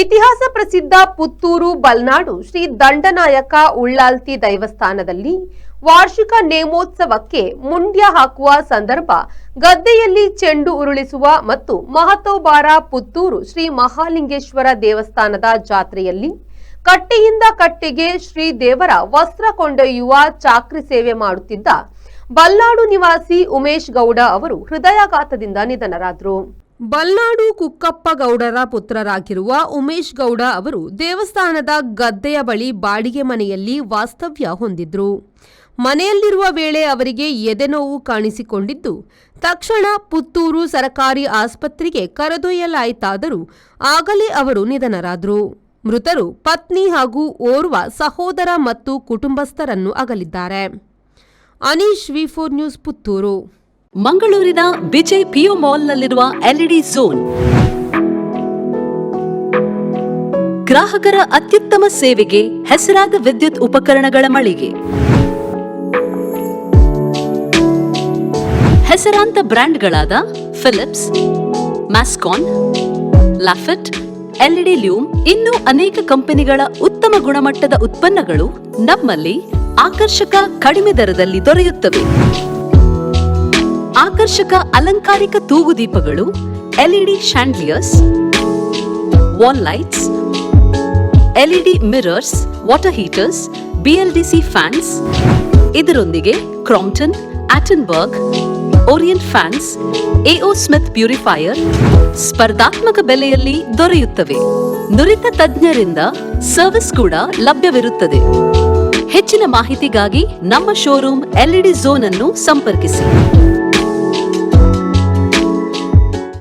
ಇತಿಹಾಸ ಪ್ರಸಿದ್ಧ ಪುತ್ತೂರು ಬಲ್ನಾಡು ಶ್ರೀ ದಂಡನಾಯಕ ಉಳ್ಳಾಲ್ತಿ ದೈವಸ್ಥಾನದಲ್ಲಿ ವಾರ್ಷಿಕ ನೇಮೋತ್ಸವಕ್ಕೆ ಮುಂಡ್ಯ ಹಾಕುವ ಸಂದರ್ಭ ಗದ್ದೆಯಲ್ಲಿ ಚೆಂಡು ಉರುಳಿಸುವ ಮತ್ತು ಮಹತೋಬಾರ ಪುತ್ತೂರು ಶ್ರೀ ಮಹಾಲಿಂಗೇಶ್ವರ ದೇವಸ್ಥಾನದ ಜಾತ್ರೆಯಲ್ಲಿ ಕಟ್ಟೆಯಿಂದ ಕಟ್ಟೆಗೆ ಶ್ರೀ ದೇವರ ವಸ್ತ್ರ ಕೊಂಡೊಯ್ಯುವ ಚಾಕ್ರಿ ಸೇವೆ ಮಾಡುತ್ತಿದ್ದ ಬಲ್ನಾಡು ನಿವಾಸಿ ಉಮೇಶ್ ಗೌಡ ಅವರು ಹೃದಯಾಘಾತದಿಂದ ನಿಧನರಾದರು. ಬಲ್ನಾಡು ಕುಕ್ಕಪ್ಪ ಗೌಡರ ಪುತ್ರರಾಗಿರುವ ಉಮೇಶ್ ಗೌಡ ಅವರು ದೇವಸ್ಥಾನದ ಗದ್ದೆಯ ಬಳಿ ಬಾಡಿಗೆ ಮನೆಯಲ್ಲಿ ವಾಸ್ತವ್ಯ ಹೊಂದಿದ್ರು. ಮನೆಯಲ್ಲಿರುವ ವೇಳೆ ಅವರಿಗೆ ಎದೆನೋವು ಕಾಣಿಸಿಕೊಂಡಿದ್ದು ತಕ್ಷಣ ಪುತ್ತೂರು ಸರಕಾರಿ ಆಸ್ಪತ್ರೆಗೆ ಕರೆದೊಯ್ಯಲಾಯಿತಾದರೂ ಆಗಲೇ ಅವರು ನಿಧನರಾದರು. ಮೃತರು ಪತ್ನಿ ಹಾಗೂ ಓರ್ವ ಸಹೋದರ ಮತ್ತು ಕುಟುಂಬಸ್ಥರನ್ನು ಅಗಲಿದ್ದಾರೆ. ಅನೀಶ್ ವಿ4 ನ್ಯೂಸ್ ಪುತ್ತೂರು. ಮಂಗಳೂರಿನ ವಿಜಯ್ ಪಿಯು ಮಾಲ್ನಲ್ಲಿರುವ ಎಲ್ಇಡಿ ಝೋನ್ ಗ್ರಾಹಕರ ಅತ್ಯುತ್ತಮ ಸೇವೆಗೆ ಹೆಸರಾದ ವಿದ್ಯುತ್ ಉಪಕರಣಗಳ ಮಳಿಗೆ. ಹೆಸರಾಂತ ಬ್ರ್ಯಾಂಡ್ಗಳಾದ ಫಿಲಿಪ್ಸ್, ಮ್ಯಾಸ್ಕಾನ್, ಲಾಫೆಟ್, ಎಲ್ಇಡಿ ಲ್ಯೂಮ್ ಇನ್ನೂ ಅನೇಕ ಕಂಪನಿಗಳ ಉತ್ತಮ ಗುಣಮಟ್ಟದ ಉತ್ಪನ್ನಗಳು ನಮ್ಮಲ್ಲಿ ಆಕರ್ಷಕ ಕಡಿಮೆ ದರದಲ್ಲಿ ದೊರೆಯುತ್ತವೆ. ಆಕರ್ಷಕ ಅಲಂಕಾರಿಕ ತೂಗುದೀಪಗಳು, LED chandeliers, wall lights, LED mirrors, water heaters, BLDC fans, ಇದರೊಂದಿಗೆ Crompton, Atomberg, Orient fans, AO Smith purifier ಸ್ಪರ್ಧಾತ್ಮಕ ಬೆಲೆಯಲ್ಲಿ ದೊರೆಯುತ್ತವೆ. ನುರಿತ ತಜ್ಞರಿಂದ ಸರ್ವಿಸ್ ಕೂಡ ಲಭ್ಯವಿರುತ್ತದೆ. ಹೆಚ್ಚಿನ ಮಾಹಿತಿಗಾಗಿ ನಮ್ಮ ಶೋರೂಮ್ ಎಲ್ಇಡಿ ಝೋನ್ ಅನ್ನು ಸಂಪರ್ಕಿಸಿ.